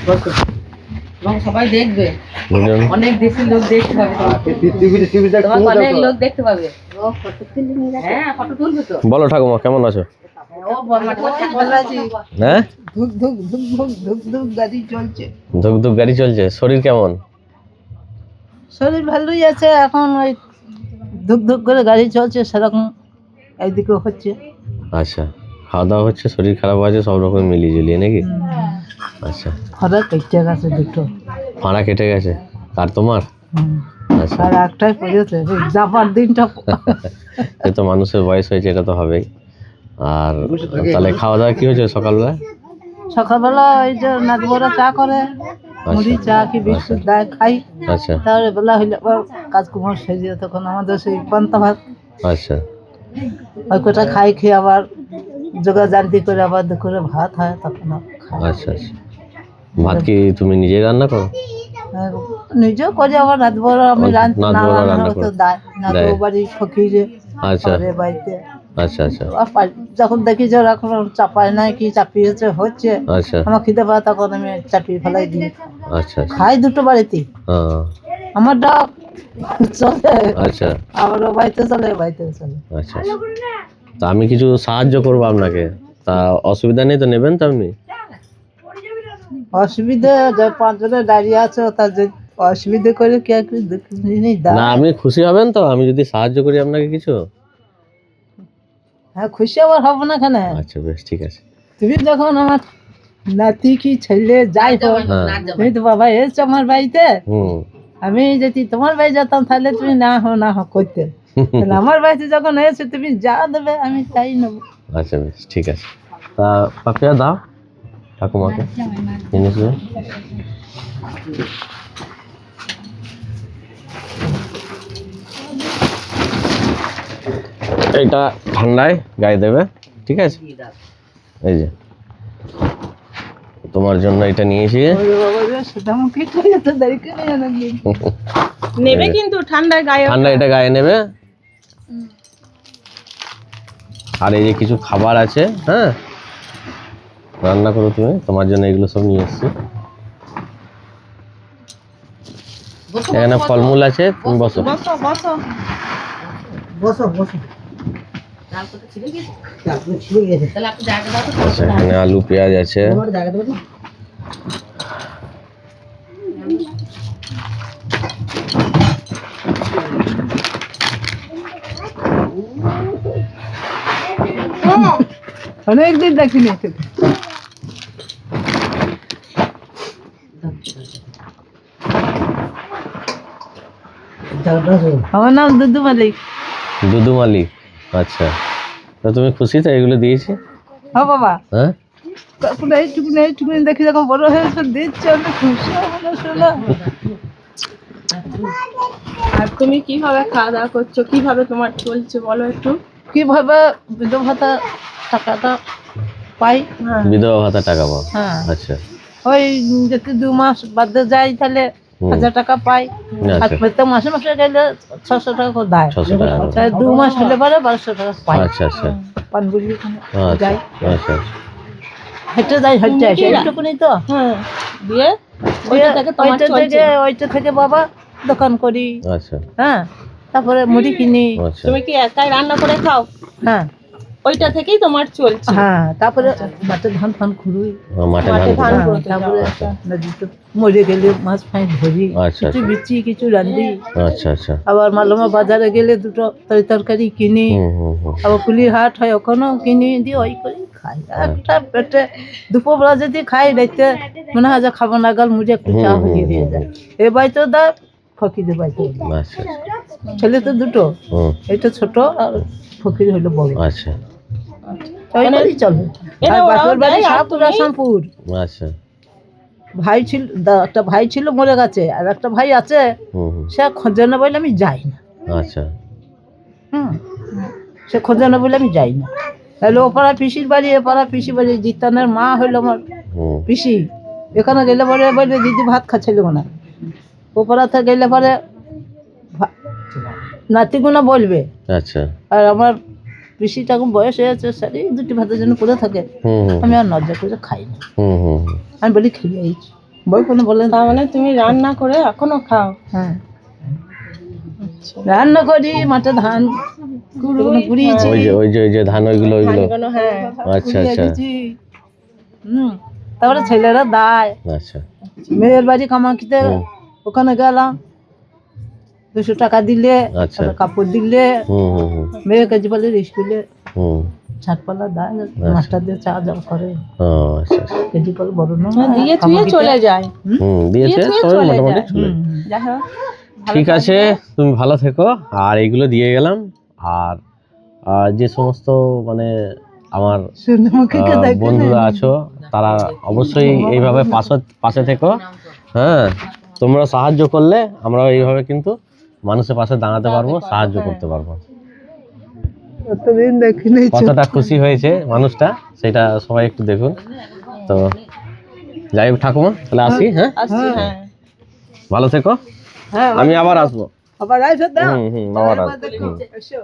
এবং সবাই দেখবে, অনেক দেশের লোক দেখতে পাবে, তোমার অনেক লোক দেখতে পাবে। হ্যাঁ, ফটো তুলবে তো। বলো ঠাকুমা কেমন আছো? হ্যাঁ, ধুক ধুক ধুক ধুক ধুক ধুক গাড়ি চলছে। ধুক ধুক গাড়ি চলছে। শরীর কেমন? শরীর ভালোই আছে, এখন ওই ধুক ধুক করে গাড়ি চলছে, সেরকম এইদিকে হচ্ছে। আচ্ছা, খাওয়া দাওয়া হচ্ছে, শরীর খারাপ আছে, সব রকম মিলিয়ে ঝুলিয়ে নাকি? আচ্ছা, ফাঁড়া কেটে গেছে দুটো। ফাঁড়া কেটে গেছে? আর তোমার? আচ্ছা, আর একটাই পড়েছে, যাবার দিনটা। সে তো মানুষের বয়স হয়েছে, এটা তো হবেই। আর তাহলে খাওয়া দাওয়া কি হয়েছে সকালবেলা? সকালবেলা ওই যে নাচবরা চা করে, মুড়ি চা কি বিস্কুট দেয়, খাই। আচ্ছা, তারপরে বেলা হইলে আবার কাজকুমার সেজে, তখন আমাদের সেই পান্তা ভাত, আচ্ছা, ওই কটা খাই, খেয়ে আবার যোগাযান্তি করে আবার দুপুরে ভাত হয়, তখন খাই। আচ্ছা, আচ্ছা। ভাত কি তুমি নিজেই রান্না করো? আর নিজেও করি, আবার রাতভর আমি রাঁধতে না রাতভর রান্না রান্না করো? তো দেয় না, তো বাড়ি ফকিরে আচ্ছা, ঘরে বাড়িতে। আচ্ছা, আচ্ছা, যখন দেখি যে ওরা এখন চাপায় নাই কি চাপিয়েছে হচ্ছে, আচ্ছা, আমার খিদে পায়, তখন আমি চাপিয়ে ফেলাই দিই, আচ্ছা, খাই দুটো বাড়িতে। হ্যাঁ, আমার ডাক চলে, আচ্ছা, আবার ও বাড়িতে চলে, বাড়িতে চলে। আচ্ছা। তা আমি কিছু সাহায্য করবো আপনাকে, তা অসুবিধা নেই তো? নেবেন তো আপনি? অসুবিধা যে পাঁচজনের দাঁড়িয়ে আছে, তার যে অসুবিধা করে কি একটু না, আপনি খুশি হবেন তো আমি যদি সাহায্য করি আপনাকে কিছু? হ্যাঁ, খুশি আবার হবো না কেন? আচ্ছা, বেশ, ঠিক আছে। তুমি যখন আমার নাতি কি ছেলে যাই হোক, তুমি তো বাবা এসছো আমার বাড়িতে, আমি যদি তোমার বাড়ি যেতাম তাহলে তুমি না হো করতে, তাহলে আমার বাড়িতে যখন এসে তুমি যা দেবে আমি তাই নেবো। আচ্ছা, বেশ, ঠিক আছে। তা পাপিয়া দাও ঠাকুমাকে জিনিস। এইটা ঠান্ডায় গায়ে দেবে, ঠিক আছে? এই যে তোমার জন্য এটা নিয়েছি। নেবে কিন্তু ঠান্ডায় গায়ে, ঠান্ডা এটা গায়ে নেবে। আর এই যে কিছু খাবার আছে, হ্যাঁ, রান্না করো তুমি, তোমার জন্য এগুলো সব নিয়ে এসছি। এখানে ফলমূল আছে, তুমি বসো। বসো বসো বসো বসো। আচ্ছা, এখানে আলু পেঁয়াজ আছে। অনেকদিন দেখিনি। আমার নাম দুদু মালিক। দুদু মালিক, আচ্ছা। তা তুমি খুশি তো এগুলো দিয়েছি? হ্যাঁ বাবা, হ্যাঁ, এইটুকুনি দেখি যখন বড় হয়েছে দিচ্ছে, আমি খুশি হবো না শোনা। আর তুমি কিভাবে খাওয়া দাওয়া করছো, কিভাবে তোমার চলছে বলো একটু। কিভাবে বিধবা ভাতা টাকাটা পাই? বিধবা ভাতা টাকা পাও? হ্যাঁ, আচ্ছা, ওই যদি 2 মাস বাদে যাই তাহলে 1000 টাকা পাই। আর প্রত্যেক মাসে মাসে গেলে 600 টাকা করে দেয়। 600 টাকা। তাই 2 মাস হলে পরে 1200 টাকা পাই। আচ্ছা, আচ্ছা, পানগুলি আচ্ছা, যাই, আচ্ছা, হেঁটে যাই, হেঁটে আসি, এইটুকুনি তো। হ্যাঁ, দিয়ে ওইটা থেকে বাবা দোকান করি। আচ্ছা, হ্যাঁ, তারপরে মুড়ি কিনি। আচ্ছা, তুমি কি একাই রান্না করে খাও? হ্যাঁ, ওইটা থেকেই তোমার চলছে। হ্যাঁ, তারপরে মাঠে ধান ফান খুঁড়ি, মাঠে মাঠে ধান ধান। করতে তারপরে আচ্ছা। নদীতে মরে গেলে মাছ ফাঁস ধরি, আচ্ছা, কিছু আচ্ছা। বিচি কিছু রান্ধি। আচ্ছা, আচ্ছা, আবার মালমা বাজারে গেলে দুটো তরকারি কিনি। আবার কুলির হাট হয় ওখানেও কিনি, দিয়ে ওই করে খাই। একটা পেটে দুপুরবেলা যদি খাই, রাইতে মনে হয় যে খাবো না, গাল মুড়ে একটু চা হয়ে যায়। এ বাড়িতে দেয়, ফকিরের বাড়িতে দেয়। আচ্ছা, ছেলে তো দুটো, এটা ছোট আর ফকির হইলো বড়। আচ্ছা, ওইটাই চলে। আর বাপের বাড়ি শাহপুর আসামপুর। আচ্ছা, ভাই ছিল, একটা ভাই ছিল মরে গেছে, আর একটা ভাই আছে, সে খোঁজে না বলে আমি যাই না। আচ্ছা, সে খোঁজে না বলে আমি যাই না। তাহলে ওপাড়া পিসির বাড়ি, এপাড়া পিসির বাড়ি, জিতানের মা হইলো আমার পিসি। এখানে গেলে পরে বলে দিদি ভাত খাচ্ছিল না, ওপাড়াতে গেলে পরে নাতিগুনা বলবে। আচ্ছা, আর আমার পিসিটা এখন বয়স হয়েছে, সারি দুটি ভাতের জন্য পড়ে থাকে, আমি আর নজর করে খাই না। আমি বলি খেয়ে আইছি, বই কোনো বলেন তার মানে তুমি রান্না করে এখনো খাও? হ্যাঁ রান্না করি, মাঠে ধান কুড়িয়েছি, ওই যে ধান ওইগুলো ধানগুলো, হ্যাঁ। আচ্ছা আচ্ছা তারপরে ছেলেরা দেয়, আচ্ছা মেয়ের বাড়ি কামাখিতে হুম। ওখানে গেলাম, 200 টাকা দিলে, আচ্ছা। তারপর কাপড় দিলে, হুম হুম হুম মেয়ে কাজে বলে স্কুলে হুম ছাটপালা দেয়, মাস্টারদের চা জল করে, ও আচ্ছা আচ্ছা। কেজি পর বড় না দিয়ে থুয়ে চলে যায়। দিয়েছে দিয়ে সবাই চলে মোটামুটি যায়। চলে যাই হোক, ঠিক আছে, তুমি ভালো থেকো। আর এইগুলো দিয়ে গেলাম। আর যে সমস্ত মানে আমার সুন্দরমুখীকে দেখে বন্ধুরা আছো, তারা অবশ্যই এইভাবে পাশে থেকো। হ্যাঁ, তোমরা সাহায্য করলে আমরাও এইভাবে কিন্তু মানুষের পাশে দাঁড়াতে পারবো, সাহায্য করতে পারবো। এতদিন দেখিনি, কতটা খুশি হয়েছে মানুষটা সেটা সবাই একটু দেখুন। তো যাই হোক ঠাকুমা, তাহলে আসি। হ্যাঁ, আসছি, হ্যাঁ। ভালো থেকো, হ্যাঁ আমি আবার আসবো। আবার আসো দাও, হুম আবার আসবো। এসো।